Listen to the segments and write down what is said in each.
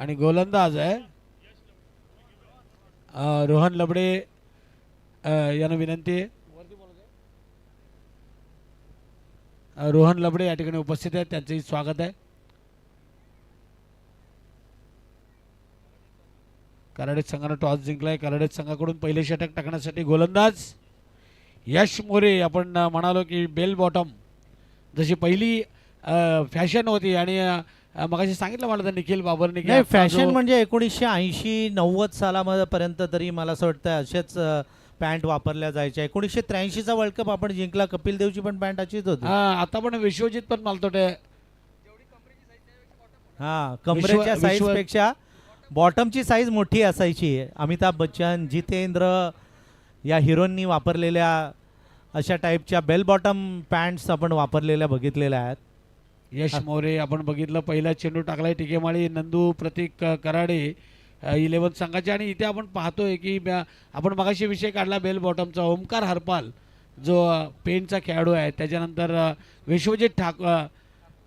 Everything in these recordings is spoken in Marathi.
आणि गोलंदाज आहे रोहन लबडे यांना विनंती आहे. रोहन लबडे या ठिकाणी उपस्थित आहेत, त्यांचंही स्वागत आहे. कराडे संघानं टॉस जिंकलाय. कराडे संघाकडून पहिले षटक टाकण्यासाठी गोलंदाज यश मोरे. आपण म्हणालो की बेल बॉटम जशी पहिली फॅशन होती आणि मगाशी सांगितलं मला तर निखिल बाबरने नाही, फॅशन म्हणजे 1980-90 सालापर्यंत तरी मला असं वाटतं असेच पॅन्ट वापरल्या जायच्या. 1983चा वर्ल्ड कप आपण जिंकला, कपिल देवची पण पॅन्ट अशीच होती. आता पण विश्वजित पण मालतोटे हा, कमरेच्या साईज पेक्षा बॉटमची साईज मोठी असायची. अमिताभ बच्चन, जितेंद्र या हिरोंनी वापरलेल्या अशा टाईपच्या बेल बॉटम पॅन्ट्स आपण वापरलेल्या बघितलेल्या आहेत. यश मोरे आपण बघितलं पहिला चेंडू टाकलाय टिकेमाळी नंदू प्रतीक कराडे 11 संघाचे. आणि इथे आपण पाहतोय की आपण मगाशी विषय काढला बेल बॉटमचा. ओमकार हरपाल जो पेनचा खेळाडू आहे, त्याच्यानंतर विश्वजित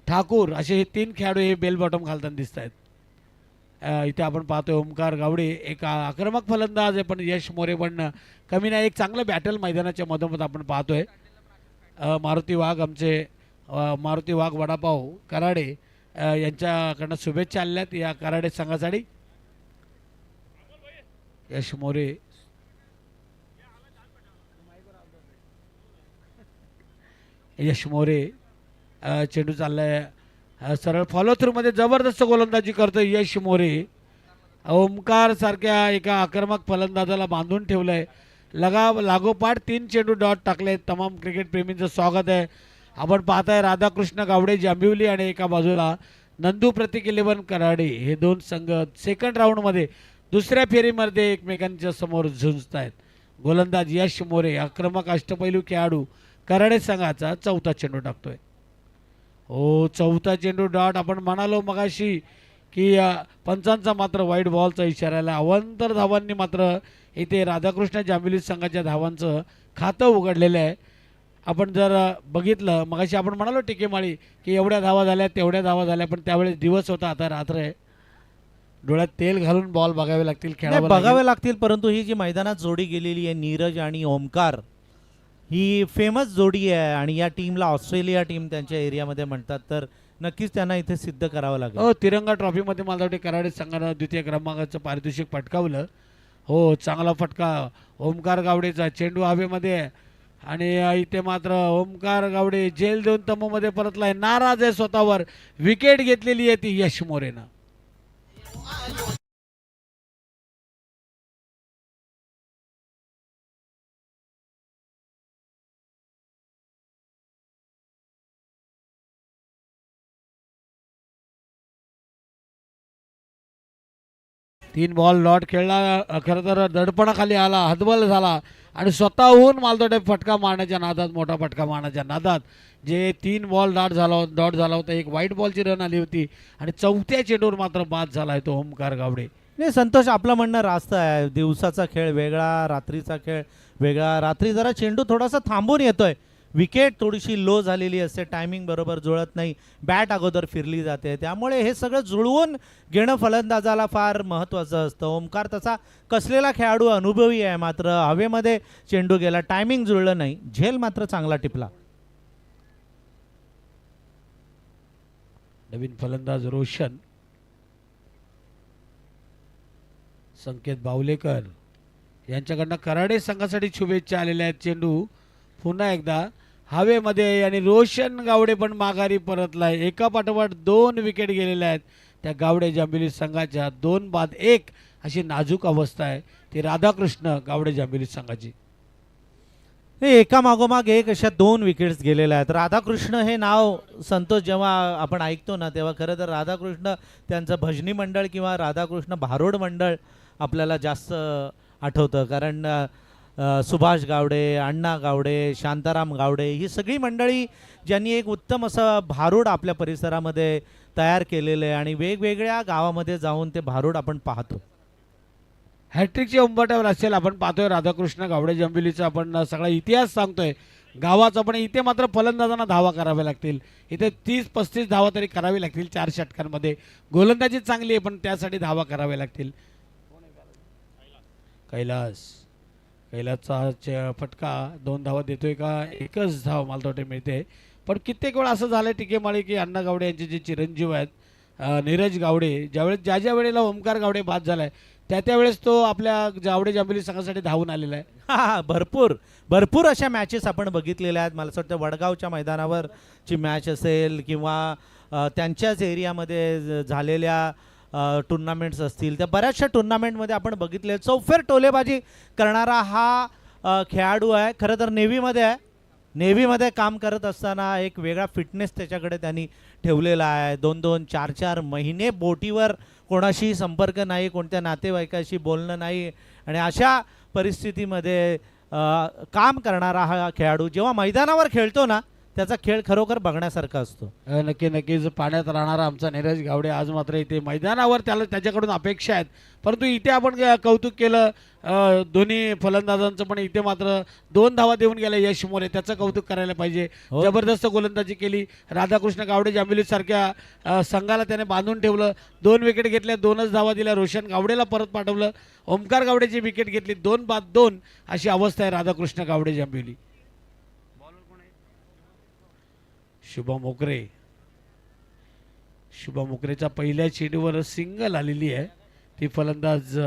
ठाकूर असे हे 3 खेळाडू हे बेल बॉटम घालताना दिसत आहेत. इथे आपण पाहतोय ओमकार गावडे एक आक्रमक फलंदाज आहे, पण यश मोरे पण कमी नाही. एक चांगलं बॅटल मैदानाच्या मधोमध आपण पाहतोय. मारुती वाघ आमचे मारुती वाघ वडापाव कराडे यांच्याकडनं शुभेच्छा आल्यात या कराडे संघासाठी. यश मोरे यश मोरे चेंडू चाललाय सरळ फॉलो थ्रू मध्ये जबरदस्त गोलंदाजी करतोय यश मोरे. ओमकार सारख्या एका आक्रमक फलंदाजाला बांधून ठेवलंय. लागोपाठ 3 चेंडू डॉट टाकले. तमाम क्रिकेट प्रेमींचं स्वागत आहे. आपण पाहताय राधाकृष्ण गावडे जांभिवली आणि एका बाजूला नंदू प्रतीक 11 कराडे. हे 2 संघ सेकंड राऊंडमध्ये दुसऱ्या फेरीमध्ये एकमेकांच्या समोर झुंजत आहेत. गोलंदाज यश मोरे आक्रमक अष्टपैलू खेळाडू कराडे संघाचा चौथा चेंडू टाकतोय. हो, चौथा चेंडू डॉट. आपण म्हणालो मगाशी की पंचांचा मात्र वाईट बॉलचा इशारा आला. अवांतर धावांनी मात्र इथे राधाकृष्ण जांभिवली संघाच्या धावांचं खातं उघडलेलं आहे. आपण जर बघितलं मगाशी आपण म्हणालो टिकेमाळी की एवढ्या धावा झाल्या तेवढ्या धावा झाल्या, पण त्यावेळेस दिवस होता, आता रात्र आहे. डोळ्यात तेल घालून बॉल बघावे लागतील, खेळावे बघावे लागतील. परंतु ही जी मैदानात जोडी गेलेली आहे नीरज आणि ओमकार, ही फेमस जोडी आहे आणि या टीमला ऑस्ट्रेलिया टीम त्यांच्या एरियामध्ये म्हणतात. तर नक्कीच त्यांना इथे सिद्ध करावं लागेल. हो, तिरंगा ट्रॉफीमध्ये मला वाटते कराडे संघानं द्वितीय क्रमांकाचं पारितोषिक पटकावलं. हो, चांगला फटका ओमकार गावडेचा. चेंडू हवेमध्ये आणि इथे मात्र ओमकार गावडे जेल देऊन तमोमध्ये परतलाय. नाराज आहे स्वतःवर. विकेट घेतलेली आहे ती यश मोरेनं. तीन बॉल डॉट खेळला. खरं तर दडपणाखाली आला, हतबल झाला आणि स्वतःहून मालतोटे फटका मारण्याच्या नादात, मोठा फटका मारण्याच्या नादात जे 3 बॉल डॉट झाला होता. एक व्हाईट बॉलची रन आली होती आणि चौथ्या चेंडूवर मात्र बाद झाला तो ओमकार गावडे. नाही संतोष, आपलं म्हणणं रास्त आहे. दिवसाचा खेळ वेगळा, रात्रीचा खेळ वेगळा. रात्री जरा चेंडू थोडासा थांबून येतोय, विकेट थोडीशी लो झालेली असते, टायमिंग बरोबर जुळत नाही, बॅट अगोदर फिरली जाते. त्यामुळे हे सगळं जुळवून घेणं फलंदाजाला फार महत्त्वाचं असतं. ओमकार तसा कसलेला खेळाडू, अनुभवी आहे, मात्र हवेमध्ये चेंडू गेला, टायमिंग जुळलं नाही, झेल मात्र चांगला टिपला. नवीन फलंदाज रोशन संकेत बावलेकर यांच्याकडनं कराडे संघासाठी शुभेच्छा आलेल्या आहेत. चेंडू पुन्हा एकदा हवेमध्ये आणि रोशन गावडे पण माघारी परतलाय. एका पाठोपाठ 2 विकेट गेलेल्या आहेत त्या गावडे जांभिवली संघाच्या. 2 बाद 1 अशी नाजूक अवस्था आहे ती राधाकृष्ण गावडे जांभिवली संघाची. एका मागोमाग एक अशा 2 विकेट्स गेलेल्या आहेत. राधाकृष्ण हे नाव संतोष जेव्हा आपण ऐकतो ना, तेव्हा खरं तर राधाकृष्ण त्यांचं भजनी मंडळ किंवा राधाकृष्ण भारोड मंडळ आपल्याला जास्त आठवतं. कारण सुभाष गावडे, अण्णा गावडे, शांताराम गावडे ही सगळी मंडळी ज्यांनी एक उत्तम असं भारूड आपल्या परिसरामध्ये तयार केलेलं आहे आणि वेगवेगळ्या गावामध्ये जाऊन ते भारूड आपण पाहतो. हॅट्रिकच्या उंबरठ्यावर असेल. आपण पाहतोय राधाकृष्ण गावडे जांभिवलीचा आपण सगळा इतिहास सांगतोय. गावाचा, पण इथे मात्र फलंदाजांना धावा कराव्या लागतील. इथे 30-35 धावा तरी करावी लागतील 4 षटकांमध्ये. गोलंदाजी चांगली आहे पण त्यासाठी धावा कराव्या लागतील. कैलासचा फटका 2 धावा देतोय का? एकच धाव मला वाटते मिळते. पण कित्येक वेळा असं झालं टिकेमाळी की अण्णा गावडे यांचे जे चिरंजीव आहेत नीरज गावडे, ज्यावेळेस ज्या वेळेला ओमकार गावडे बाद झालाय त्यावेळेस तो आपल्या गावडे जांभेली संघासाठी धावून आलेला आहे. भरपूर भरपूर अशा मॅचेस आपण बघितलेल्या आहेत. मला असं वाटतं वडगावच्या मैदानावरची मॅच असेल किंवा त्यांच्याच एरियामध्ये झालेल्या टुर्नामेंट्स असतील, त्या बऱ्याचशा टुर्नामेंटमध्ये आपण बघितले चौफेर टोलेबाजी करणारा हा खेळाडू आहे. खरं तर नेव्हीमध्ये आहे. नेव्हीमध्ये काम करत असताना एक वेगळा फिटनेस त्याच्याकडे त्यांनी ठेवलेला आहे. 2-2, 4-4 महिने बोटीवर कोणाशी संपर्क नाही, कोणत्या नातेवाईकाशी बोलणं नाही, आणि अशा परिस्थितीमध्ये काम करणारा हा खेळाडू जेव्हा मैदानावर खेळतो ना, त्याचा खेळ खरोखर बघण्यासारखा असतो. नक्कीच पाण्यात राहणारा आमचा नीरज गावडे आज मात्र इथे मैदानावर त्याच्याकडून अपेक्षा आहेत. परंतु इथे आपण कौतुक केलं दोन्ही फलंदाजांचं, पण इथे मात्र 2 धावा देऊन गेला यश मोरे, त्याचं कौतुक करायला पाहिजे. हो. जबरदस्त गोलंदाजी केली. राधाकृष्ण गावडे जांभेली सारख्या संघाला त्याने बांधून ठेवलं. 2 विकेट घेतल्या, 2च धावा दिल्या. रोशन गावडेला परत पाठवलं. ओमकार गावडेची विकेट घेतली. 2 बाद 2 अशी अवस्था आहे राधाकृष्ण गावडे जांभेली. शुभम मोकरेचा पहिल्या चेंडूवर सिंगल आलेली आहे. ती फलंदाज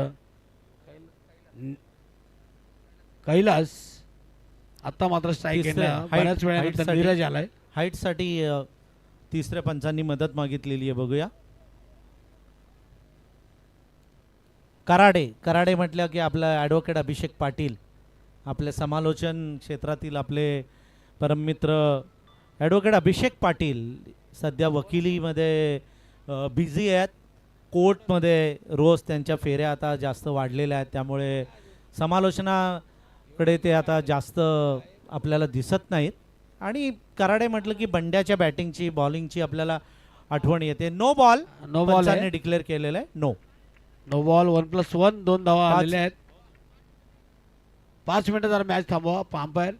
कैलास. आता मात्र स्ट्राईक बऱ्याच वेळानंतर नीरज आलाय. हाईटसाठी तिसऱ्या पंचांनी मदत मागितलेली आहे. बघूया. कराडे म्हटलं की आपलं ॲडव्होकेट अभिषेक पाटील, आपले समालोचन क्षेत्रातील आपले परममित्र ॲडव्होकेट अभिषेक पाटील सध्या वकिलीमध्ये बिझी आहेत. कोर्टमध्ये रोज त्यांच्या फेऱ्या आता जास्त वाढलेल्या आहेत, त्यामुळे समालोचनाकडे ते आता जास्त आपल्याला दिसत नाहीत. आणि कराडे म्हटलं की बंड्याच्या बॅटिंगची बॉलिंगची आपल्याला आठवण येते. नो बॉल डिक्लेअर केलेलं आहे. नो बॉल 1+1 2 धावा आलेल्या आहेत. 5 मिनिटं जरा मॅच थांबवा. अंपायर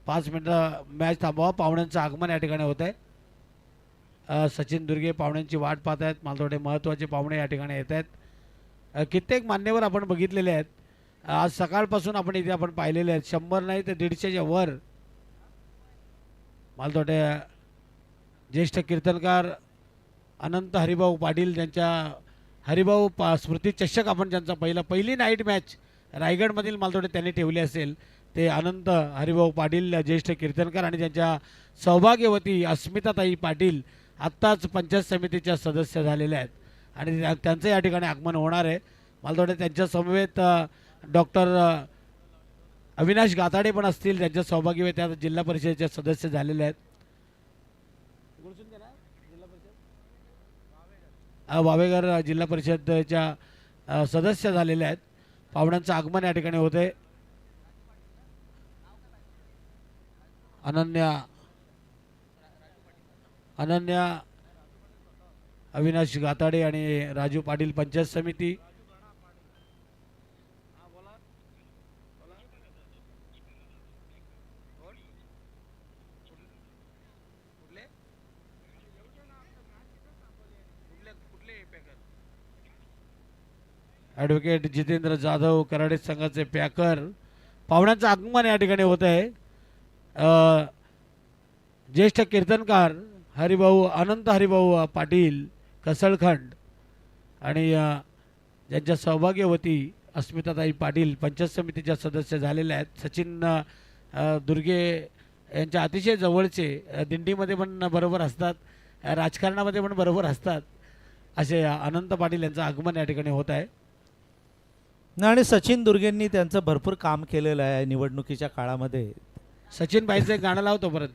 5 मिनिटं मॅच थांबवा. पाहुण्यांचं आगमन या ठिकाणी होत आहे. सचिन दुर्गे पाहुण्यांची वाट पाहत आहेत. मला थोडे महत्त्वाचे पाहुणे या ठिकाणी येत आहेत. कित्येक मान्यवर आपण बघितलेले आहेत. आज सकाळपासून आपण इथे आपण पाहिलेले आहेत. 100 नाही तर 150च्या वर. मला थोडे ज्येष्ठ कीर्तनकार अनंत हरिभाऊ पाटील, ज्यांच्या हरिभाऊ स्मृती चषक आपण ज्यांचा पहिली नाईट मॅच रायगडमधील मला थोडे त्यांनी ठेवली असेल, ते अनंत हरिभाऊ पाटील ज्येष्ठ कीर्तनकार आणि त्यांच्या सौभाग्यवती अस्मिताताई पाटील आत्ताच पंचायत समितीच्या सदस्य झालेल्या आहेत आणि त्यांचं या ठिकाणी आगमन होणार आहे. मला थोडे त्यांच्या समवेत डॉक्टर अविनाश गाताडे पण असतील, त्यांच्या सौभाग्यवती आता जिल्हा परिषदेचे सदस्य झालेले आहेत. वावेघर जिल्हा परिषदेच्या सदस्य झालेले आहेत. पाहुण्यांचं आगमन या ठिकाणी होते. अनन्या अविनाश गाताडे आणि राजू पाटील पंचायत समिती. ॲडव्होकेट जितेंद्र जाधव कराडे संघाचे पॅकर. पाहुण्यांचं आगमन या ठिकाणी होत आहे. ज्येष्ठ कीर्तनकार अनंत हरिभाऊ पाटील कसळखंड आणि ज्यांच्या सौभाग्यवती अस्मिताताई पाटील पंचायत समितीच्या सदस्य झालेल्या आहेत. सचिन दुर्गे यांच्या अतिशय जवळचे, दिंडीमध्ये पण बरोबर असतात, राजकारणामध्ये पण बरोबर असतात, असे अनंत पाटील यांचं आगमन या ठिकाणी होत आहे. आणि सचिन दुर्गेंनी त्यांचं भरपूर काम केलेलं आहे निवडणुकीच्या काळामध्ये. सचिन भाईचं एक गाणं लावतो परत.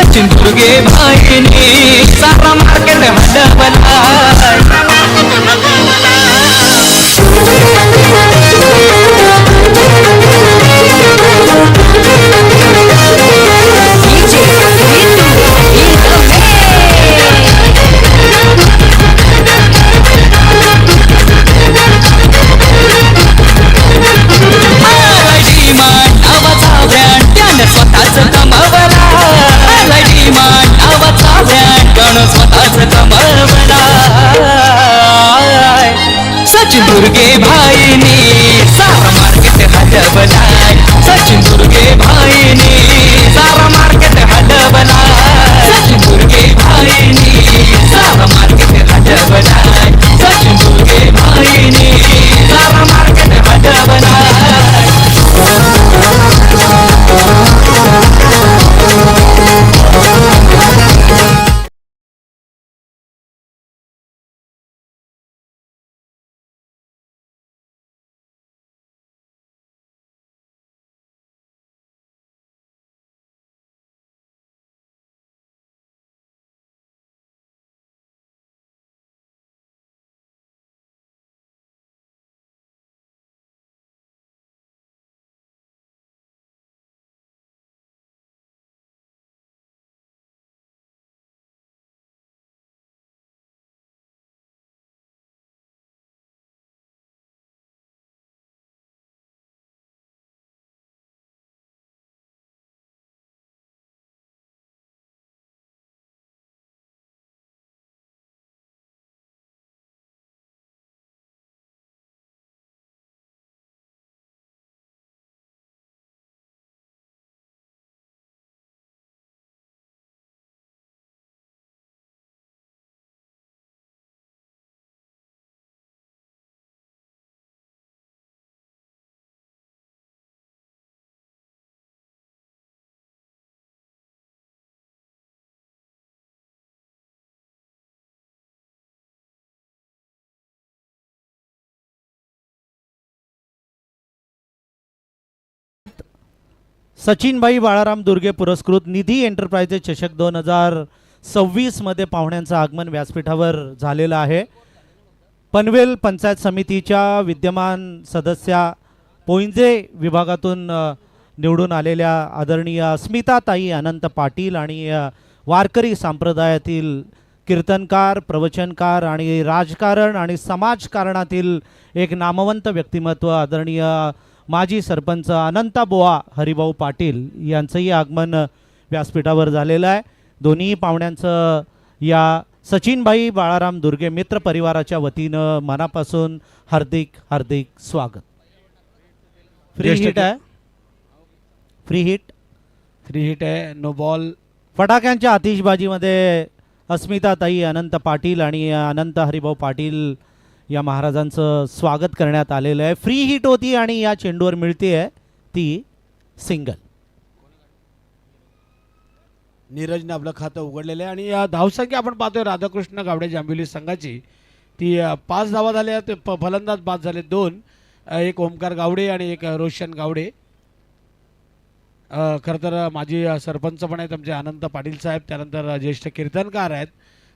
सचिन दुर्गे भाईने सारा मार्केट हटवलाय स्वतःच कमावला नावाचा ब्रँड गण स्वतःच कमावला सचिन दुर्गे भाईने सारा मार्केट हटवलाय सचिन दुर्गे भाईने सारा मार्केट हटवलाय सचिन दुर्गे भाईने सारा मार्केट हटवलाय सचिन दुर्गे भाईने सारा मार्केट हटवलाय सचिनभाई बाळाराम दुर्गे पुरस्कृत निधी एंटरप्राइजेस चषक 2026 मध्ये पाहुण्यांचं आगमन व्यासपीठावर झालेलं आहे. पनवेल पंचायत समितीच्या विद्यमान सदस्या पोइंजे विभागातून निवडून आलेल्या आदरणीय अस्मिताताई अनंत पाटील आणि वारकरी संप्रदायातील कीर्तनकार, प्रवचनकार आणि राजकारण आणि समाजकारणातील एक नामवंत व्यक्तिमत्व आदरणीय माजी सरपंच अनंताबुवा हरिभाऊ पाटील यांचंही आगमन व्यासपीठावर झालेलं आहे. दोन्ही पाहुण्यांचं या सचिनभाई बाळाराम दुर्गे मित्र परिवाराच्या वतीनं मनापासून हार्दिक हार्दिक स्वागत. फ्री हिट आहे, फ्री हिट आहे, नो बॉल. फटाक्यांच्या आतिषबाजीमध्ये अस्मिताताई अनंत पाटील आणि अनंत हरिभाऊ पाटील या महाराजांचं स्वागत करण्यात आलेलं आहे. फ्री हिट होती आणि या चेंडूवर मिळते आहे ती सिंगल. नीरजने आपलं खातं उघडलेलं आहे आणि या धावसंख्या आपण पाहतोय राधाकृष्ण गावडे जांभिवली संघाची ती 5 धावा झाल्या. ते फलंदाज बाद झाले 2, एक ओमकार गावडे आणि एक रोशन गावडे. खरं तर माजी सरपंच पण आहेत आमचे अनंत पाटील साहेब, त्यानंतर ज्येष्ठ कीर्तनकार आहेत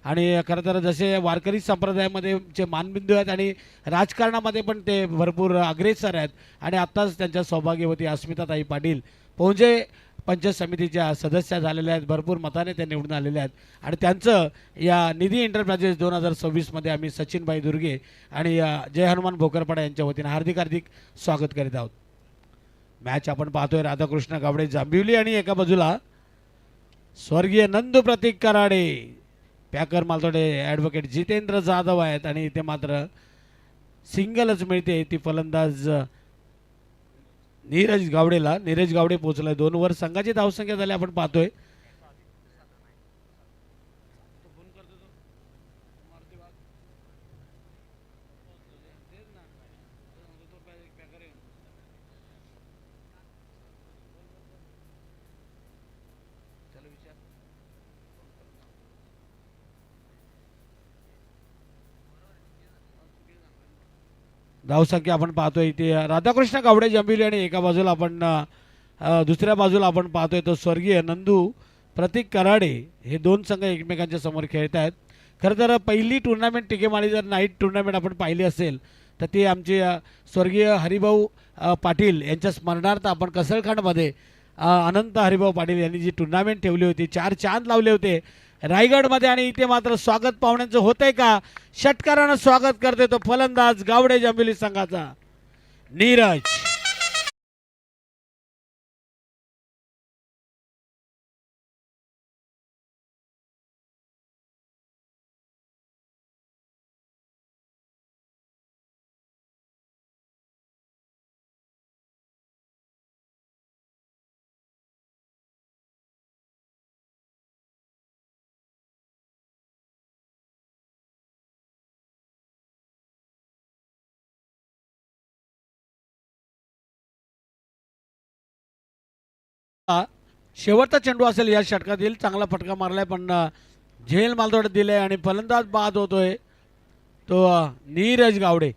आणि खरं तर जसे वारकरी संप्रदायामध्ये जे मानबिंदू आहेत आणि राजकारणामध्ये पण ते भरपूर अग्रेसर आहेत आणि आत्ताच त्यांच्या सौभाग्यवती अस्मिताताई पाटील पोंजे पंचायत समितीच्या सदस्या झालेल्या आहेत. भरपूर मताने ते निवडून आलेले आहेत आणि त्यांचं या निधी एंटरप्राइजेस 2026 मध्ये आम्ही सचिनभाई दुर्गे आणि जय हनुमान भोकरपाडा यांच्या वतीने हार्दिक हार्दिक स्वागत करीत आहोत. मॅच आपण पाहतोय राधाकृष्ण गावडे जांभिवली आणि एका बाजूला स्वर्गीय नंदू प्रतीक कराडे, पॅकर मालतोडे ॲडव्होकेट जितेंद्र जाधव आहेत आणि इथे मात्र सिंगलच मिळते ती फलंदाज नीरज गावडेला. नीरज गावडे पोहोचलाय 2 वर. संघाची धावसंख्या झाली आपण पाहतोय धावसंख्या आपण पाहतोय इथे राधाकृष्ण गावडे जांभिवली आणि एका बाजूला आपण दुसऱ्या बाजूला आपण पाहतोय तो स्वर्गीय नंदू प्रतीक कराडे हे दोन संघ एकमेकांच्या समोर खेळत आहेत. खरं तर पहिली टुर्नामेंट टिकेमाळी जर नाईट टुर्नामेंट आपण पाहिली असेल तर ती आमची स्वर्गीय हरिभाऊ पाटील यांच्या स्मरणार्थ आपण कसळखांडमध्ये अनंत हरिभाऊ पाटील यांनी जी टुर्नामेंट ठेवली होती, 4 चांद लावले होते रायगडमध्ये. आणि इथे मात्र स्वागत पाहुण्यांचं होतंय का? षटकारानं स्वागत करते तो फलंदाज गावडे जांभिवली संघाचा नीरज. शेवटचा चेंडू असेल या षटकातील. चांगला फटका मारलाय पण झेल मालदोड दिले आणि फलंदाज बाद होतोय तो नीरज गावडे.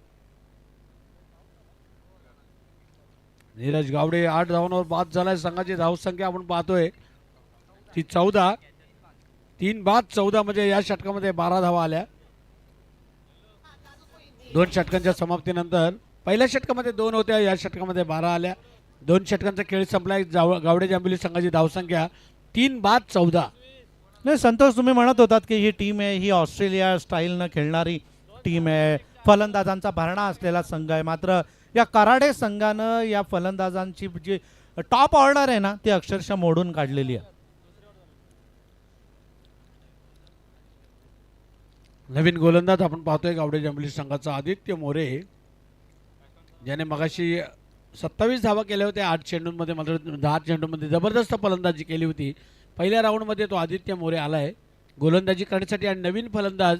नीरज गावडे 8 धावांवर बाद झालाय. संघाची धावसंख्या आपण पाहतोय ती 14. 3 बाद 14 म्हणजे या षटकामध्ये 12 धावा आल्या. 2 षटकांच्या समाप्तीनंतर पहिल्या षटकामध्ये 2 होत्या, या षटकामध्ये 12 आल्या. 2 षटकांचा खेळ संपलाय. गावडे जांभिवली संघाची धावसंख्या 3 बाद 14. नाही संतोष, तुम्ही म्हणत होतात की ही टीम आहे ही ऑस्ट्रेलिया स्टाईलनं खेळणारी टीम आहे, फलंदाजांचा भरणा असलेला संघ आहे. मात्र या कराडे संघानं या फलंदाजांची जी टॉप ऑर्डर आहे ना ती अक्षरशः मोडून काढलेली आहे. नवीन गोलंदाज आपण पाहतोय गावडे जांभिवली संघाचा आदित्य मोरे, ज्याने मगाशी 27 धावा केल्या होत्या 8 चेंडूंमध्ये. मात्र 10 चेंडूंमध्ये जबरदस्त फलंदाजी केली होती. पहिल्या राऊंडमध्ये तो आदित्य मोरे आलाय गोलंदाजी करण्यासाठी. आणि नवीन फलंदाज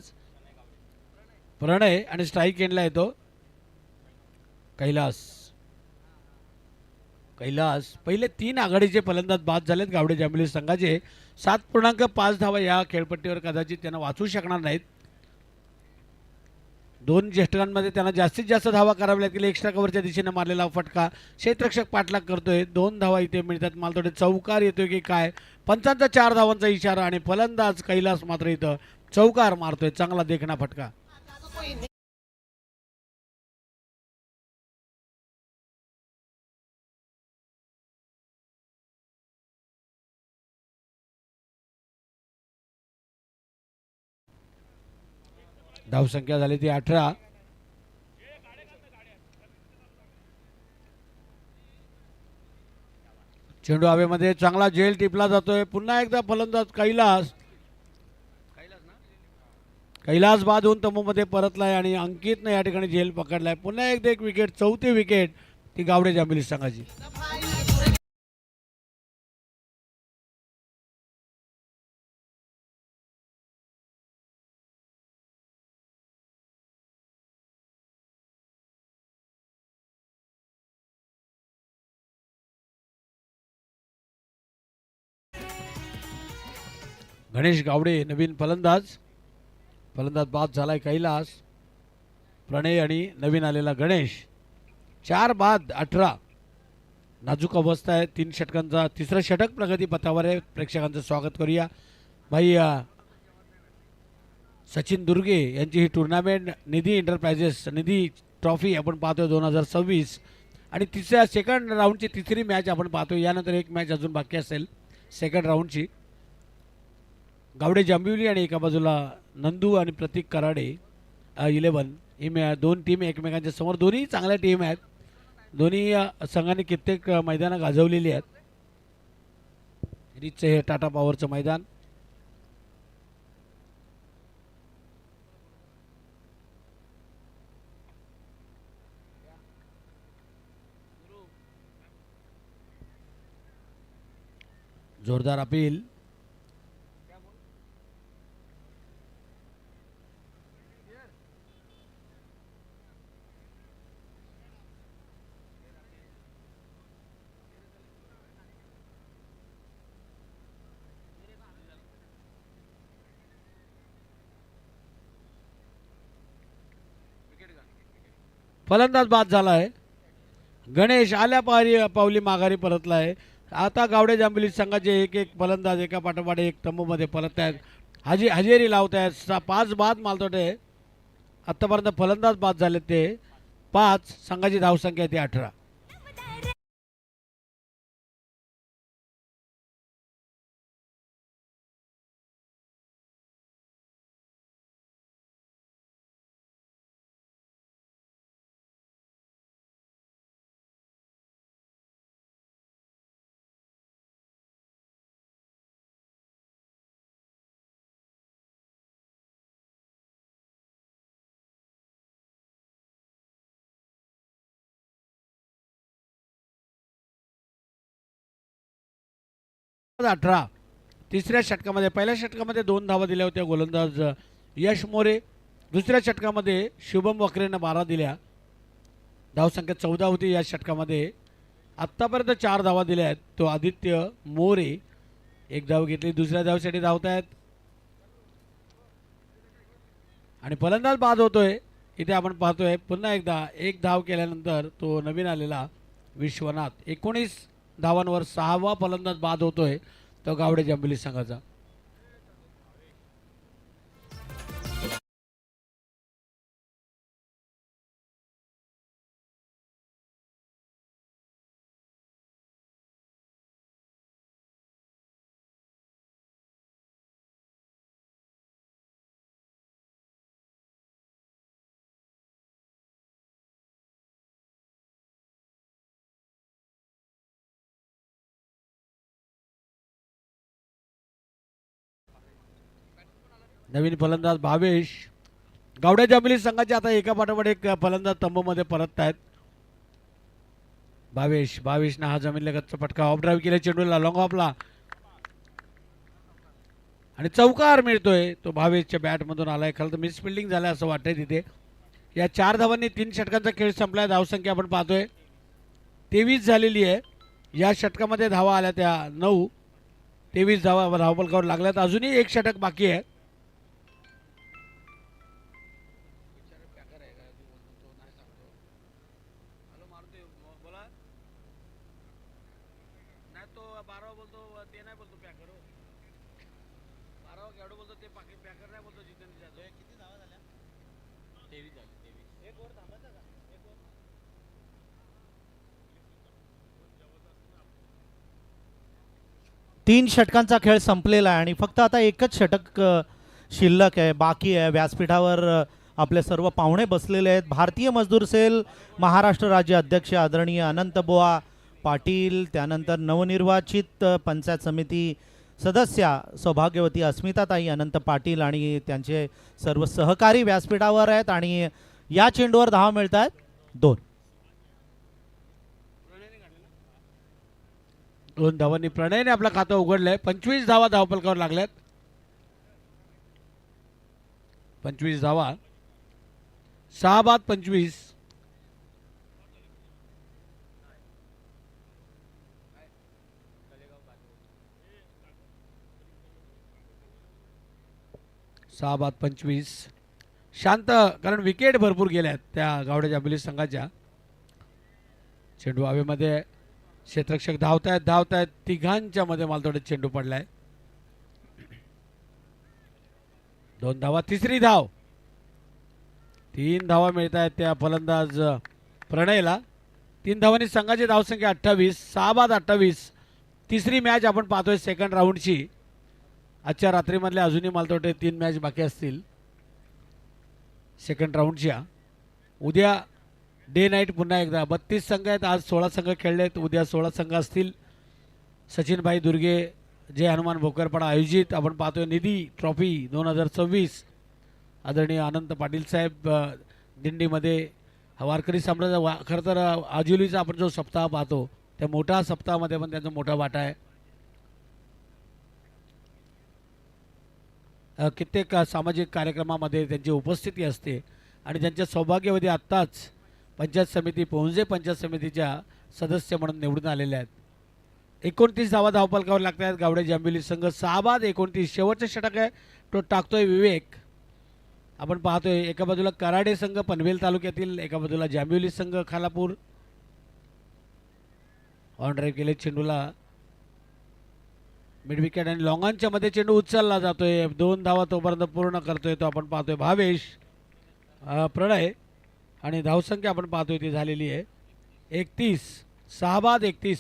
प्रणय आणि स्ट्राईक एंडला येतो कैलास. पहिले 3 आघाडीचे फलंदाज बाद झालेत गावडे जांभिवली संघाचे. 7.5 धावा या खेळपट्टीवर कदाचित त्यांना वाचू शकणार नाहीत. 2 षटकांमध्ये त्यांना जास्तीत जास्त धावा कराव्या लागतील. एक्स्ट्रा कव्हरच्या दिशेने मारलेला फटका क्षेत्ररक्षक पाठलाग करतोय. 2 धावा इथे मिळतात. मला थोडे चौकार येतोय की काय? पंचांचा 4 धावांचा इशारा आणि फलंदाज कैलास मात्र इथं चौकार मारतोय. चांगला देखणा फटका. धावसंख्या झाली ती 18. चेंडू हवेमध्ये चांगला झेल टिपला जातोय. पुन्हा एकदा फलंदाज कैलास बाद होऊन तंबूमध्ये परतलाय आणि अंकितने या ठिकाणी झेल पकडलाय. पुन्हा एकदा एक विकेट, 4थी विकेट ती गावडे जांभिवली संघाची. गणेश गावडे नवीन फलंदाज बाद झालाय कैलास, प्रणय आणि नवीन आलेला गणेश. 4 बाद 18. नाजूक अवस्था आहे. 3 षटकांचा तिसरं षटक प्रगती पथावर आहे. प्रेक्षकांचं स्वागत करूया. भाई सचिन दुर्गे यांची ही टुर्नामेंट निधी एंटरप्राइजेस निधी ट्रॉफी आपण पाहतोय 2026 आणि तिसऱ्या सेकंड राऊंडची तिसरी मॅच आपण पाहतोय. यानंतर एक मॅच अजून बाकी असेल सेकंड राऊंडची. गावडे जांभिवली आणि एका बाजूला नंदू आणि प्रतीक कराडे 11 ही 2 टीम एकमेकांच्या समोर. दोन्ही चांगल्या टीम आहेत. दोन्ही संघांनी कित्येक मैदानं गाजवलेली आहेत. रिचचं हे टाटा पॉवरचं मैदान. जोरदार अपील. फलंदाज बाद झाला आहे. गणेश आल्या पावली माघारी परतला आहे. आता गावडे जांभली संघाचे एक एक फलंदाज एका पाठोपाठ एक तंबूमध्ये पलत आहेत. हजेरी लावत आहेत. 5 बाद मालतोटे आत्तापर्यंत फलंदाज बाद झाले ते 5. संघाची धावसंख्या ती 18. अठरा. तिसऱ्या षटकामध्ये पहिल्या षटकामध्ये 2 धावा दिल्या होत्या गोलंदाज यश मोरे. दुसऱ्या षटकामध्ये शुभम वक्रेनं 12 दिल्या. धावसंख्या 14 होती या षटकामध्ये. आत्तापर्यंत 4 धावा दिल्या आहेत. तो आदित्य मोरे 1 धाव घेतली. दुसऱ्या धावसाठी धावत आहेत आणि फलंदाज बाद होतोय. इथे आपण पाहतोय पुन्हा एकदा 1 धाव केल्यानंतर तो नवीन आलेला विश्वनाथ 19 धावांवर 6वा फलंदाज बाद होतोय तो गावडे जांभली संघाचा. नवीन फलंदाज भावेश. गावडे जांभली संघाचे आता एका पाठोपाठ एक फलंदाज तंबूमध्ये परत आहेत. भावेशनं हा जमीन लगतचा फटका ऑफ ड्राईव्ह केला. चेंडूला लॉंग ऑफला आणि चौकार मिळतोय. तो भावेशच्या बॅटमधून आलाय. खरं तर मिस फिल्डिंग झालं असं वाटतंय तिथे. या 4 धावांनी 3 षटकांचा खेळ संपलाय. धावसंख्या आपण पाहतोय 23 झालेली आहे. या षटकामध्ये धावा आल्या त्या 9. 23 धावा धावफलकावर लागल्यात. अजूनही 1 षटक बाकी आहे. तीन षटकांचा खेळ संपलेला आहे आणि फक्त आता एकच षटक शिल्लक आहे, बाकी आहे. व्यासपीठावर आपले सर्व पाहुणे बसलेले आहेत. भारतीय मजदूर सेल महाराष्ट्र राज्य अध्यक्ष आदरणीय अनंतबुवा पाटील, त्यानंतर नवनिर्वाचित पंचायत समिती सदस्या सौभाग्यवती अस्मिताताई अनंत पाटील आणि त्यांचे सर्व सहकारी व्यासपीठावर आहेत आणि या चेंडूवर धावा मिळत आहेत 2. 2 धावांनी प्रणयने आपलं खातं उघडलंय. 25 धावा धावफलकावर लागल्यात. 25 धावा 6 बाद 25. सहा बाद 25. शांत, कारण विकेट भरपूर गेल्यात त्या गावडे जांभली संघाच्या. चेंडू हवेमध्ये क्षेत्ररक्षक धावतायत. तिघांच्या मध्ये मालतोड्यात चेंडू पडलाय. 2 धावा. तिसरी धाव. 3 धावा मिळत आहेत त्या फलंदाज प्रणयला. 3 धावांनी संघाची धावसंख्या 28. 6 बाद 28. तिसरी मॅच आपण पाहतोय सेकंड राऊंडची. आजच्या रात्रीमधल्या अजूनही मालतोटे 3 मॅच बाकी असतील सेकंड राऊंडच्या. उद्या डे नाईट पुन्हा एकदा 32 संघ आहेत. आज 16 संघ खेळले आहेत. उद्या 16 संघ असतील. सचिनभाई दुर्गे जय हनुमान भोकरपाडा आयोजित आपण पाहतोय निधी ट्रॉफी 2026. आदरणीय अनंत पाटील साहेब दिंडीमध्ये वारकरी साम्राज्य. खरं तर आजुलीचा आपण जो सप्ताह पाहतो त्या मोठ्या सप्ताहामध्ये पण त्यांचा मोठा वाटा आहे. कित्येक सामाजिक कार्यक्रमामध्ये त्यांची उपस्थिती असते आणि त्यांच्या सौभाग्यवती आत्ताच पंचायत समिती पोंजे पंचायत समितीच्या सदस्य म्हणून निवडून आलेले आहेत. 29 धावा धावफलकावर लागत आहेत. गावडे जांभली संघ 6 बाद 29. शेवटचं षटक आहे तो टाकतोय विवेक. आपण पाहतोय एका बाजूला कराडे संघ पनवेल तालुक्यातील, एका बाजूला जांभली संघ खालापूर. ऑन ड्राईव्ह केले. चेंडूला मिड विकेट आणि लॉंगांच्या मध्ये चेंडू उचलला जातोय. 2 धावा तोपर्यंत पूर्ण करतोय तो आपण पाहतोय भावेश. प्रणय आणि धावसंख्या आपण पाहतोय ती झालेली आहे 31. 6 बाद 31.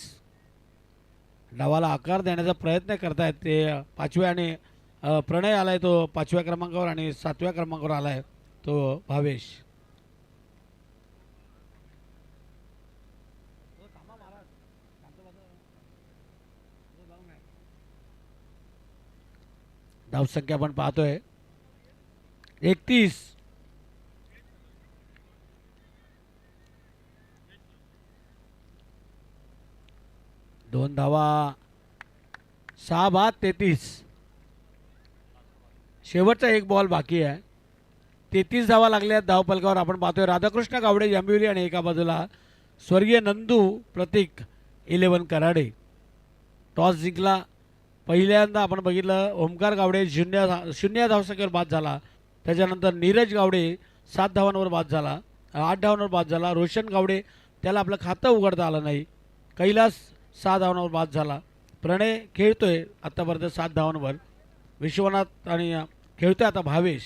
डावाला आकार देण्याचा प्रयत्न करतायत ते पाचव्या आणि प्रणय आलाय तो 5व्या क्रमांकावर आणि 7व्या क्रमांकावर आलाय तो भावेश. धावसंख्या आपण पाहतोय 31. दोन धावा 6 बाद 33. शेवटचा एक बॉल बाकी आहे. 33 धावा लागल्या धावपलकावर आपण पाहतोय राधाकृष्ण गावडे जांभिवली आणि एका बाजूला स्वर्गीय नंदू प्रतीक 11 कराडे. टॉस जिंकला पहिल्यांदा आपण बघितलं ओमकार गावडे 0 धावसंख्येवर बाद झाला. त्याच्यानंतर नीरज गावडे 7 धावांवर बाद झाला 8 धावांवर बाद झाला. रोशन गावडे त्याला आपलं खातं उघडता आलं नाही. कैलास 6 धावांवर बाद झाला. प्रणय खेळतोय आत्तापर्यंत 7 धावांवर. विश्वनाथ आणि खेळतोय आता भावेश.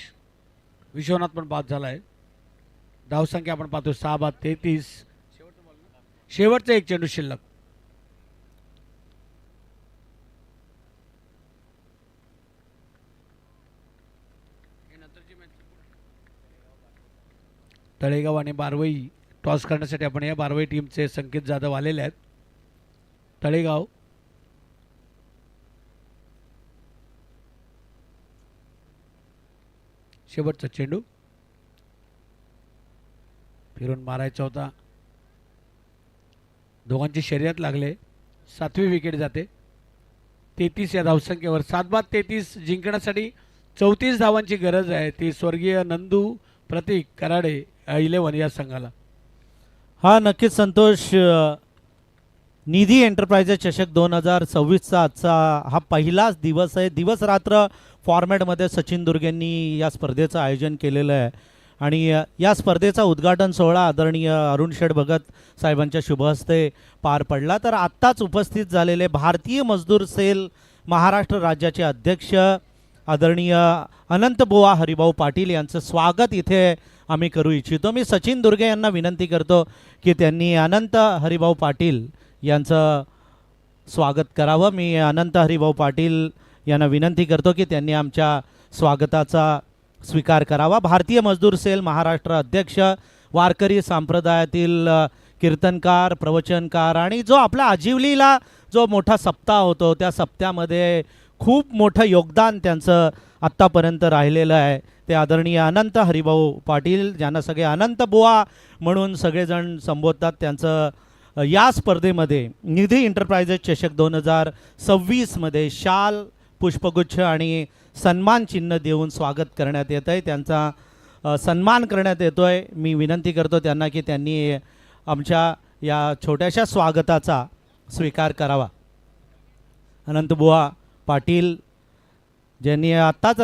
विश्वनाथ पण बाद झाला आहे. धावसंख्या आपण पाहतो 6 बाद 33. शेवटचा एक चेंडू शिल्लक. तळेगाव आणि बारवई टॉस करण्यासाठी आपण या बारवई टीमचे संकेत जाधव आलेले आहेत. तळेगाव शेवटचा चेंडू फिरून मारायचा होता. दोघांची शर्यत लागले. 7वी विकेट जाते 33 या धावसंख्येवर. 7 बाद 33 जिंकण्यासाठी 34 धावांची गरज आहे. ती स्वर्गीय नंदू प्रतीक कराडे 11 या संघाला. हा नक्कीच संतोष. निधी एंटरप्राइजेस चषक 2026चा आजचा हा पहिलाच दिवस आहे. दिवस रात्र फॉर्मॅटमध्ये सचिन दुर्गेंनी या स्पर्धेचं आयोजन केलेलं आहे आणि या स्पर्धेचा उद्घाटन सोहळा आदरणीय अरुण शेठ भगत साहेबांच्या शुभहस्ते पार पडला. तर आत्ताच उपस्थित झालेले भारतीय मजदूर सेल महाराष्ट्र राज्याचे अध्यक्ष आदरणीय अनंतबुवा हरिभाऊ पाटील यांचं स्वागत इथे आम्ही करू इच्छितो. मी सचिन दुर्गे यांना विनंती करतो की त्यांनी अनंत हरिभाऊ पाटील यांचं स्वागत करावं. मी अनंत हरिभाऊ पाटील यांना विनंती करतो की त्यांनी आमच्या स्वागताचा स्वीकार करावा. भारतीय मजदूर सेल महाराष्ट्र अध्यक्ष, वारकरी संप्रदायातील कीर्तनकार, प्रवचनकार आणि जो आपला आजिवलीला जो मोठा सप्ताह होतो त्या सप्त्यामध्ये खूप मोठं योगदान त्यांचं आत्तापर्यंत राहिलेलं आहे. ते आदरणीय अनंत हरिभाऊ पाटील ज्यांना सगळे अनंत बुवा म्हणून सगळेजण संबोधतात. त्यांचं या स्पर्धेमध्ये निधी एंटरप्राइजेस चषक 2026मध्ये शाल, पुष्पगुच्छ आणि सन्मान चिन्ह देऊन स्वागत करण्यात येत आहे. त्यांचा सन्मान करण्यात येतो आहे. मी विनंती करतो त्यांना की त्यांनी आमच्या या छोट्याशा स्वागताचा स्वीकार करावा. अनंतबुवा पाटील ज्यांनी आत्ताच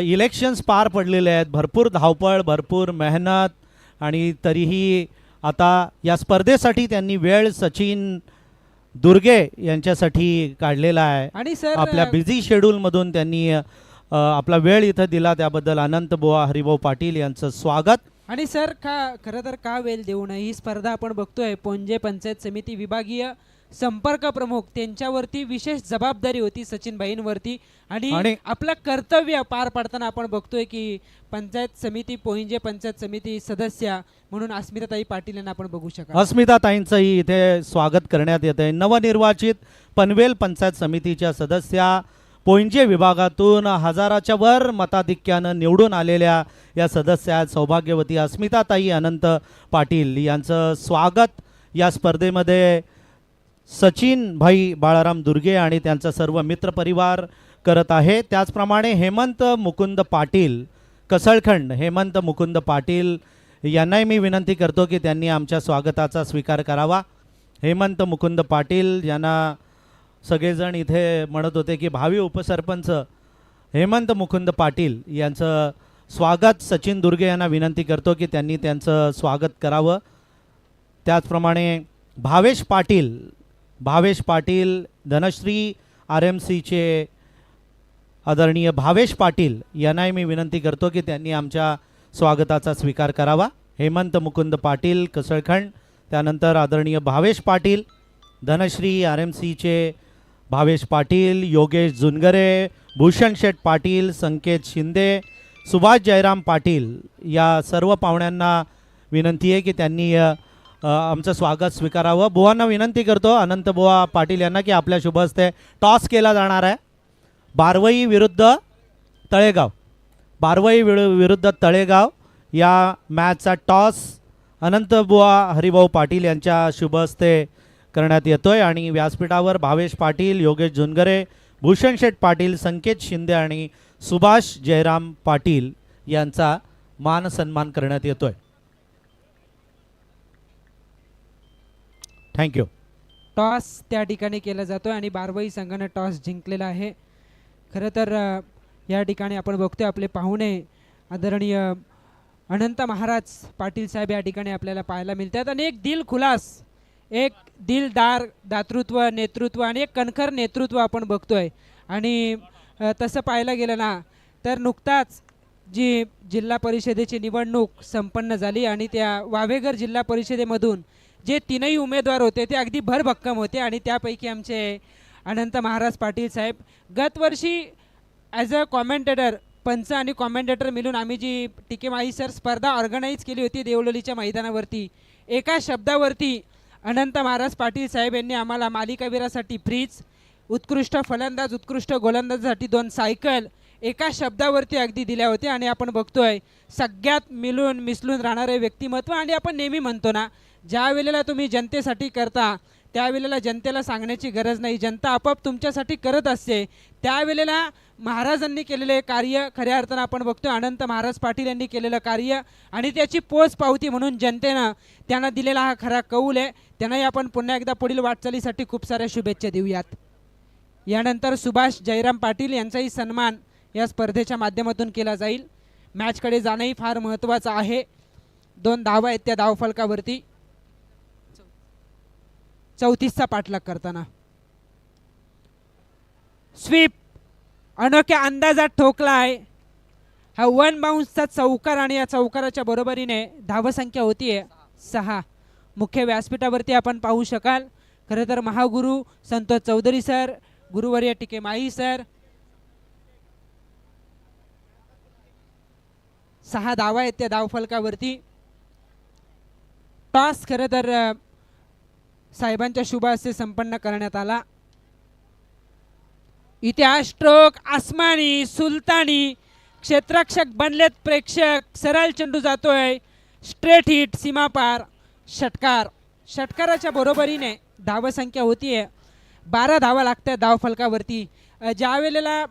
इलेक्शन्स पार पडलेले आहेत. भरपूर धावपळ, भरपूर मेहनत आणि तरीही आता या स्पर्धेसाठी त्यांनी वेळ सचिन दुर्गे यांच्यासाठी काढलेला आहे आणि सर आपल्या बिझी शेड्यूलमधून त्यांनी आपला वेळ इथं दिला त्याबद्दल अनंतबुवा हरिभाऊ पाटील यांचं स्वागत. आणि सर खरं तर का वेळ देऊ नये ही स्पर्धा आपण बघतोय. पोंजे पंचायत समिती विभागीय संपर्क प्रमुख त्यांच्यावरती विशेष जबाबदारी होती सचिनभाईंवरती आणि आपलं कर्तव्य पार पाडताना आपण बघतोय की पंचायत समिती पोंजे पंचायत समिती सदस्य म्हणून अस्मिताताई पाटील यांना आपण बघू शकतो. अस्मिताताईंचंही इथे स्वागत करण्यात येत आहे. नवनिर्वाचित पनवेल पंचायत समितीच्या सदस्या, पोंजे विभागातून 1000च्या वर मताधिक्यानं निवडून आलेल्या या सदस्या सौभाग्यवती अस्मिताताई अनंत पाटील यांचं स्वागत या स्पर्धेमध्ये सचिन भाई बाळाराम दुर्गे आणि त्यांचा सर्व मित्रपरिवार करत आहे. त्याचप्रमाणे हेमंत मुकुंद पाटील कसळखंड, हेमंत मुकुंद पाटील यांनाही मी विनंती करतो की त्यांनी आमच्या स्वागताचा स्वीकार करावा. हेमंत मुकुंद पाटील यांना सगळेजण इथे म्हणत होते की भावी उपसरपंच हेमंत मुकुंद पाटील यांचं स्वागत सचिन दुर्गे यांना विनंती करतो की त्यांनी त्यांचं स्वागत करावं. त्याचप्रमाणे भावेश पाटील धनश्री RMCचे आदरणीय भावेश पाटील यांनाही मी विनंती करतो की त्यांनी आमच्या स्वागताचा स्वीकार करावा. हेमंत मुकुंद पाटील कसळखंड, त्यानंतर आदरणीय भावेश पाटील, धनश्री RMCचे भावेश पाटील, योगेश जुनगरे, भूषण शेठ पाटील, संकेत शिंदे, सुभाष जयराम पाटील या सर्व पाहुण्यांना विनंती आहे की त्यांनी आमचं स्वागत स्वीकारावं. बुवांना विनंती करतो, अनंत बुवा पाटील यांना, की आपल्या शुभ हस्ते टॉस केला जाणार आहे. बारवई विरुद्ध तळेगाव, बारवई विरुद्ध तळेगाव या मॅचचा टॉस अनंत बुवा हरिभाऊ पाटील यांच्या शुभ हस्ते करण्यात येतोय आणि व्यासपीठावर भावेश पाटील, योगेश जुनगरे, भूषण शेठ पाटील, संकेत शिंदे आणि सुभाष जयराम पाटील यांचा मान सन्मान करण्यात येतोय. थँक्यू. टॉस त्या ठिकाणी केला जातोय आणि बारवई संघानं टॉस जिंकलेला आहे. खरं तर या ठिकाणी आपण बघतोय आपले पाहुणे आदरणीय अनंत महाराज पाटील साहेब या ठिकाणी आपल्याला पाहायला मिळतात आणि एक दिलखुलास, एक दिलदार दातृत्व, नेतृत्व आणि एक कणखर नेतृत्व आपण बघतोय. आणि तसं पाहायला गेलं ना तर नुकताच जी जिल्हा परिषदेची निवडणूक संपन्न झाली आणि त्या वावेघर जिल्हा परिषदेमधून जे तीनही उमेदवार होते ते अगदी भरभक्कम होते आणि त्यापैकी आमचे अनंत महाराज पाटील साहेब. गतवर्षी ॲज अ कॉमेंटेटर, पंच आणि कॉमेंटेटर मिळून आम्ही जी टिके माई सर स्पर्धा ऑर्गनाईज केली होती देवलोलीच्या मैदानावरती, एका शब्दावरती अनंत महाराज पाटील साहेब यांनी आम्हाला मालिकावीरासाठी फ्रीज, उत्कृष्ट फलंदाज, उत्कृष्ट गोलंदाजासाठी 2 सायकल एका शब्दावरती अगदी दिल्या होत्या. आणि आपण बघतोय सगळ्यात मिळून मिसळून राहणारे व्यक्तिमत्व. आणि आपण नेहमी म्हणतो ना, ज्या वेळेला तुम्ही जनतेसाठी करता त्यावेळेला जनतेला सांगण्याची गरज नाही, जनता आपोआप तुमच्यासाठी करत असते. त्यावेळेला महाराजांनी केलेले कार्य खऱ्या अर्थानं आपण बघतो, अनंत महाराज पाटील यांनी केलेलं कार्य आणि त्याची पोचपावती म्हणून जनतेनं त्यांना दिलेला हा खरा कौल आहे. त्यांनाही आपण पुन्हा एकदा पुढील वाटचालीसाठी खूप साऱ्या शुभेच्छा देऊयात. यानंतर सुभाष जयराम पाटील यांचाही सन्मान या स्पर्धेच्या माध्यमातून केला जाईल. मॅचकडे जाणंही फार महत्त्वाचं आहे. 2 धावा आहेत त्या धावफलकावरती. 34चा पाठलाग करताना स्वीप अनोख्या अंदाजात ठोकला आहे. हा 1 बाउन्सचा चौकार आणि या चौकाराच्या बरोबरीने धावसंख्या होतीये 6. मुख्य व्यासपीठावरती आपण पाहू शकाल. खरं तर महागुरु संतोष चौधरी सर, गुरुवर्य टिके माई सर, 6 धावा आहेत त्या धावफलकावरती. टॉस खरं तर साहेबांच्या शुभ हस्ते संपन्न करण्यात आला. इथे हा स्ट्रोक आसमानी सुलतानी, क्षेत्ररक्षक बनलेत प्रेक्षक. सरळ चेंडू जातोय, स्ट्रेट हिट, सीमापार, षटकार. षटकाराच्या बरोबरीने धावसंख्या होतीये 12 धावा लागतात धावफलकावरती. ज्या वेळेला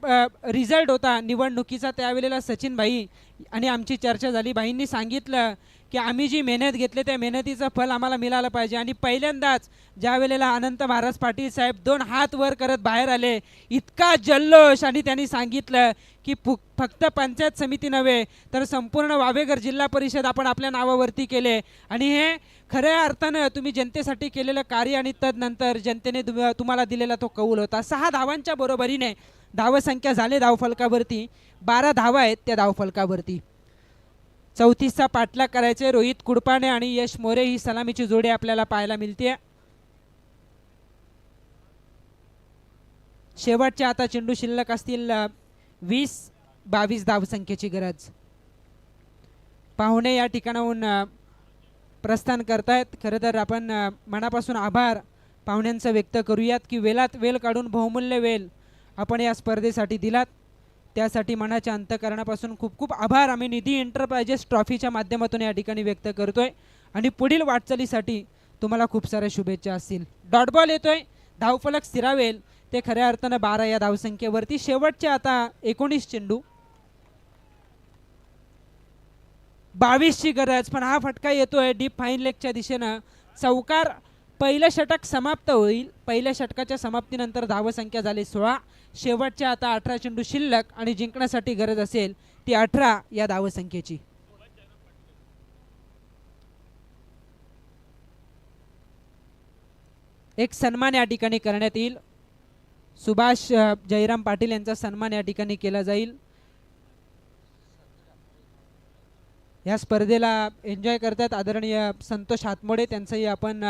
रिझल्ट होता निवडणुकीचा त्यावेळेला सचिन भाई आणि आमची चर्चा झाली. भाईंनी सांगितलं की आम्ही जी मेहनत घेतली त्या मेहनतीचं फल आम्हाला मिळालं पाहिजे. आणि पहिल्यांदाच ज्या वेळेला अनंत महाराज पाटील साहेब 2 हात वर करत बाहेर आले, इतका जल्लोष. आणि त्यांनी सांगितलं की फक्त पंचायत समिती नव्हे तर संपूर्ण वावेघर जिल्हा परिषद आपण आपल्या नावावरती केले. आणि हे खऱ्या अर्थानं तुम्ही जनतेसाठी केलेलं कार्य आणि तदनंतर जनतेने तुम्हाला दिलेला तो कौल होता. 6 धावांच्या बरोबरीने धावसंख्या झाले धावफलकावरती. 12 धावा आहेत त्या धावफलकावरती. 34चा पाठलाग करायचे रोहित कुडपाने आणि यश मोरे ही सलामीची जोडी आपल्याला पाहायला मिळते. शेवटच्या आता चेंडू शिल्लक असतील 20-22 धावसंख्येची गरज. पाहुणे या ठिकाणाहून प्रस्थान करतायत. खरं तर आपण मनापासून आभार पाहुण्यांचं व्यक्त करूयात की वेळात वेळ काढून बहुमूल्य वेळ आपण या स्पर्धेसाठी दिलात. त्यासाठी मनाच्या अंतःकरणापासून खूप खूप आभार आम्ही निधी एंटरप्राइजेस ट्रॉफीच्या माध्यमातून या ठिकाणी व्यक्त करतोय. आणि पुढील वाटचालीसाठी तुम्हाला खूप साऱ्या शुभेच्छा असतील. डॉट बॉल येतोय, धावफलक स्थिरावेल ते खऱ्या अर्थानं 12 या धावसंख्येवरती. शेवटचे आता 19 चेंडू, 22ची गरज. पण हा फटका येतोय डीप फाईन लेगच्या दिशेनं. चौकार. पहिलं षटक समाप्त होईल. पहिल्या षटकाच्या समाप्तीनंतर धावसंख्या झाली 16. शेवटच्या आता 18 चेंडू शिल्लक आणि जिंकण्यासाठी गरज असेल ती 18 या धावसंख्येची. एक सन्मान या ठिकाणी करण्यात येईल. सुभाष जयराम पाटील यांचा सन्मान या ठिकाणी केला जाईल. या स्पर्धेला एन्जॉय करतात आदरणीय संतोष हातमोडे, त्यांचंही आपण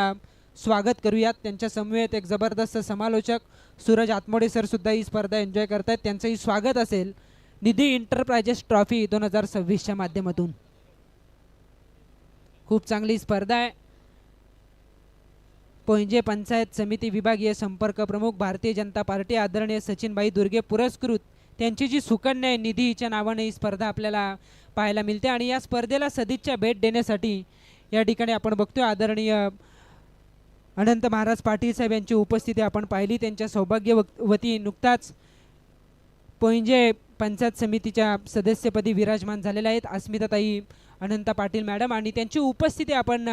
स्वागत करूयात. त्यांच्या समवेत एक जबरदस्त समालोचक सूरज हातमोडे सर सुद्धा ही स्पर्धा एन्जॉय करतात, त्यांचंही स्वागत असेल निधी इंटरप्राइजेस ट्रॉफी 2026च्या माध्यमातून. खूप चांगली स्पर्धा आहे. पोंजे पंचायत समिती विभागीय संपर्क प्रमुख भारतीय जनता पार्टी आदरणीय सचिनभाई दुर्गे पुरस्कृत त्यांची जी सुकन्या आहे निधी हिच्या नावाने ही स्पर्धा आपल्याला पाहायला मिळते. आणि या स्पर्धेला सदिच्छा भेट देण्यासाठी या ठिकाणी आपण बघतोय आदरणीय अनंत महाराज पाटील साहेब यांची उपस्थिती आपण पाहिली. त्यांच्या सौभाग्यवती नुकताच पोंजे पंचायत समितीच्या सदस्यपदी विराजमान झालेल्या आहेत अस्मिताताई अनंत पाटील मॅडम, आणि त्यांची उपस्थिती आपण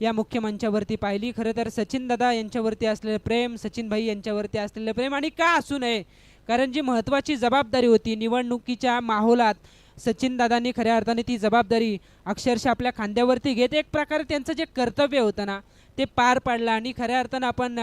या मुख्य मंचावरती पाहिली. खरं तर सचिन दादा यांच्यावरती असलेलं प्रेम, सचिन भाई यांच्यावरती असलेलं प्रेम, आणि का असू नये, कारण जी महत्त्वाची जबाबदारी होती निवडणुकीच्या माहोलात सचिन दादांनी खऱ्या अर्थाने ती जबाबदारी अक्षरशः आपल्या खांद्यावरती घेत एक प्रकारे त्यांचं जे कर्तव्य होतं ना ते पार पाडलं. आणि खऱ्या अर्थानं आपण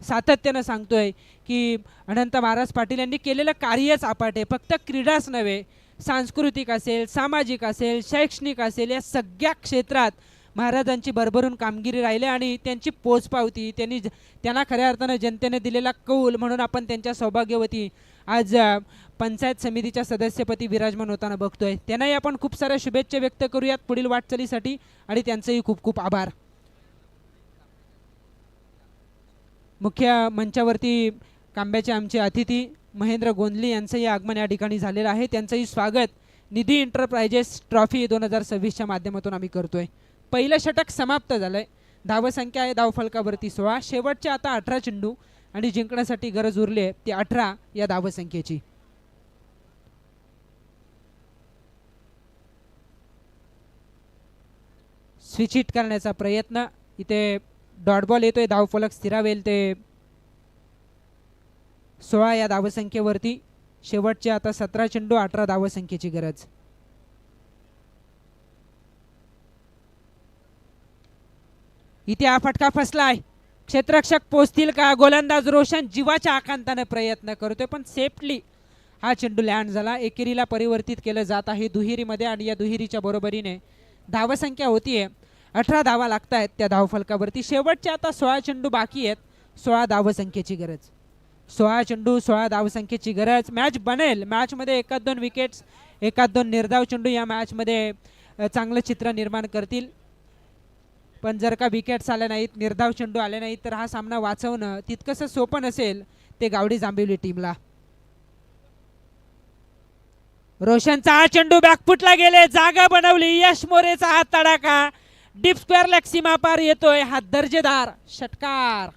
सातत्यानं सांगतोय की अनंत महाराज पाटील यांनी केलेलं कार्यच अपाट आहे. फक्त क्रीडाच नव्हे, सांस्कृतिक असेल, सामाजिक असेल, शैक्षणिक असेल, या सगळ्या क्षेत्रात महाराजांची भरभरून कामगिरी राहिली. आणि त्यांची पोचपावती त्यांना खऱ्या अर्थानं जनतेने दिलेला कौल म्हणून आपण त्यांच्या सौभाग्यवती आज पंचायत समितीच्या सदस्यपदी विराजमान होताना बघतोय. त्यांनाही आपण खूप साऱ्या शुभेच्छा व्यक्त करूयात पुढील वाटचालीसाठी, आणि त्यांचंही खूप खूप आभार. मुख्य मंचावरती कांब्याचे आमचे अतिथी महेंद्र गोंदली यांचंही आगमन या ठिकाणी झालेलं आहे. त्यांचंही स्वागत निधी इंटरप्राइजेस ट्रॉफी 2026च्या माध्यमातून आम्ही करतोय. पहिलं षटक समाप्त झालंय. धावसंख्या आहे धावफलकावरती 16. शेवटचे आता 18 चेंडू आणि जिंकण्यासाठी गरज उरली आहे ती 18 या धावसंख्येची. स्विच हिट करण्याचा प्रयत्न, इथे डॉट बॉल येतोय, धावफलक स्थिरावेल ते 16 या धावसंख्येवरती. शेवटचे आता 17 चेंडू 18 धावसंख्येची गरज. इथे हा फटका फसलाय, क्षेत्ररक्षक पोचतील का? गोलंदाज रोशन जीवाच्या आकांताने प्रयत्न करतोय पण सेफली हा चेंडू लँड झाला. एकेरीला परिवर्तित केलं जात आहे दुहेरीमध्ये, आणि या दुहेरीच्या बरोबरीने धावसंख्या होतीये 18 धावा लागत आहेत त्या धावफलकावरती. शेवटचे आता 16 चेंडू बाकी आहेत, 16 धावसंख्येची गरज. 16 चेंडू 16 धावसंख्येची गरज. मॅच बनेल. मॅचमध्ये एकाच दोन विकेट्स, एकाच दोन निर्धाव चेंडू या मॅचमध्ये चांगलं चित्र निर्माण करतील. पण जर का विकेट्स आल्या नाहीत, निर्धाव चेंडू आले नाहीत, तर हा सामना वाचवणं तितकंसं सोपं नसेल ते गावडी जांभिवली टीमला. रोशनचा हा चेंडू बॅकफुटला गेले, जागा बनवली. यश मोरेचा हा तडाखा डीप स्क्वेअर लेग सीमा पार येतोय. हा दर्जेदार षटकार.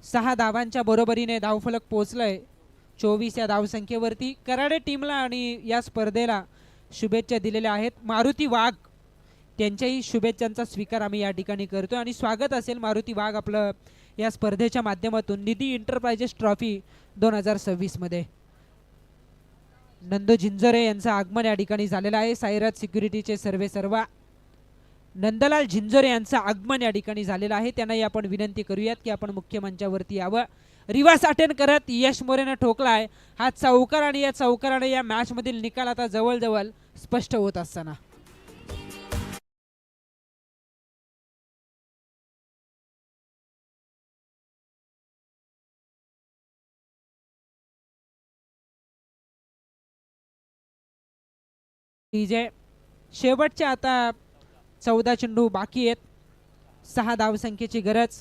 सहा धावांच्या बरोबरीने धावफलक पोहोचलंय 24 या धावसंख्येवरती. कराडे टीमला आणि या स्पर्धेला शुभेच्छा दिलेल्या आहेत. मारुती वाघ त्यांच्याही शुभेच्छांचा स्वीकार आम्ही या ठिकाणी करतो, आणि स्वागत असेल मारुती वाघ आपलं या स्पर्धेच्या माध्यमातून निधी इंटरप्राइजेस ट्रॉफी 2026 मध्ये. नंदू झिंजोरे यांचं आगमन या ठिकाणी झालेलं आहे. साईराज सिक्युरिटीचे सर्वेसर्वा नंदलाल झिंजोरे यांचं आगमन या ठिकाणी झालेलं आहे. त्यांनाही आपण विनंती करूयात की आपण मुख्य मंचावरती यावं. रिवास अटेंड करत यश मोरेनं ठोकलाय हा चौकार, आणि या चौकाराने या मॅच मधील निकाल आता जवळजवळ स्पष्ट होत असताना शेवटच्या आता 14 चेंडू बाकी आहेत, 6 धावसंख्येची गरज.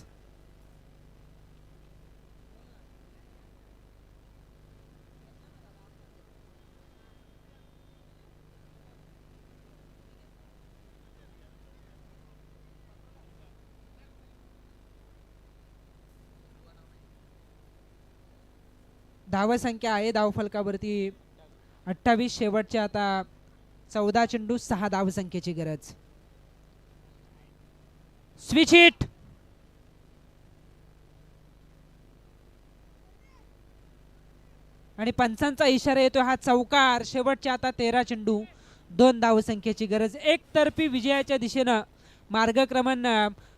धावसंख्या आहे धावफलकावरती 28. शेवटच्या आता 14 चेंडू 6 धावसंख्येची गरज. Switch hit. आणि पंचांचा इशारा येतो, हा चौकार. शेवटच्या आता 13 चेंडू, 2 धावसंख्येची गरज. एकतर्फी विजयाच्या दिशेनं मार्गक्रमण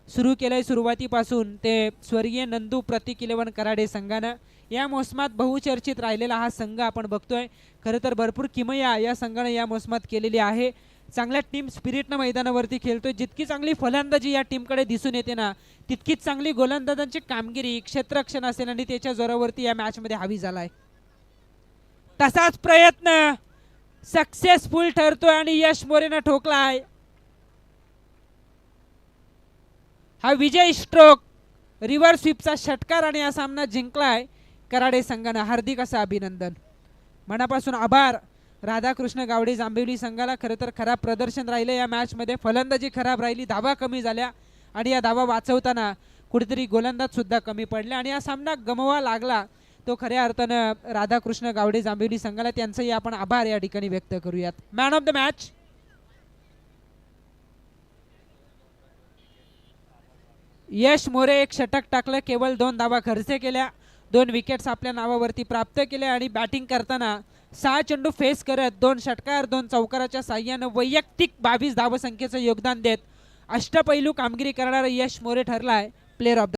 सुरू केलंय सुरुवातीपासून ते स्वर्गीय नंदू प्रतीक 11 कराडे संघानं. या मोसमात बहुचर्चित राहिलेला हा संघ आपण बघतोय. खरं तर भरपूर किमया या संघानं या मोसमात केलेली आहे. चांगल्या टीम स्पिरिटनं मैदानावरती खेळतोय. जितकी चांगली फलंदाजी या टीमकडे दिसून येते ना, तितकीच चांगली गोलंदाजांची कामगिरी, क्षेत्ररक्षण असेल आणि त्याच्या जोरावरती या मॅचमध्ये हवी झालाय. तसाच प्रयत्न सक्सेसफुल ठरतोय आणि यश मोरेनं ठोकलाय. हा विजय स्ट्रोक, रिव्हर्स स्वीपचा षटकार आणि हा सामना जिंकलाय कराडे संघानं. हार्दिक असं अभिनंदन, मनापासून आभार राधाकृष्ण गावडे जांभिवली संघाला. खरं तर खराब प्रदर्शन राहिलं या मॅचमध्ये, फलंदाजी खराब राहिली, धावा कमी झाल्या आणि या धावा वाचवताना कुठेतरी गोलंदाज सुद्धा कमी पडले आणि हा सामना गमवा लागला तो खऱ्या अर्थानं राधाकृष्ण गावडे जांभिवली संघाला. त्यांचंही आपण आभार या ठिकाणी व्यक्त करूयात. मॅन ऑफ द मॅच यश मोरे. एक षटक टाकलं, केवळ 2 धावा खर्च केल्या, 2 विकेट्स आपल्या नावावरती प्राप्त केल्या आणि बॅटिंग करताना 6 चेंडू फेस करत 2 षटकार 2 चौकाराच्या साह्यानं वैयक्तिक 22 धावसंख्येचं योगदान देत अष्टपैलू कामगिरी करणारा यश मोरे ठरलाय प्लेअर ऑफ द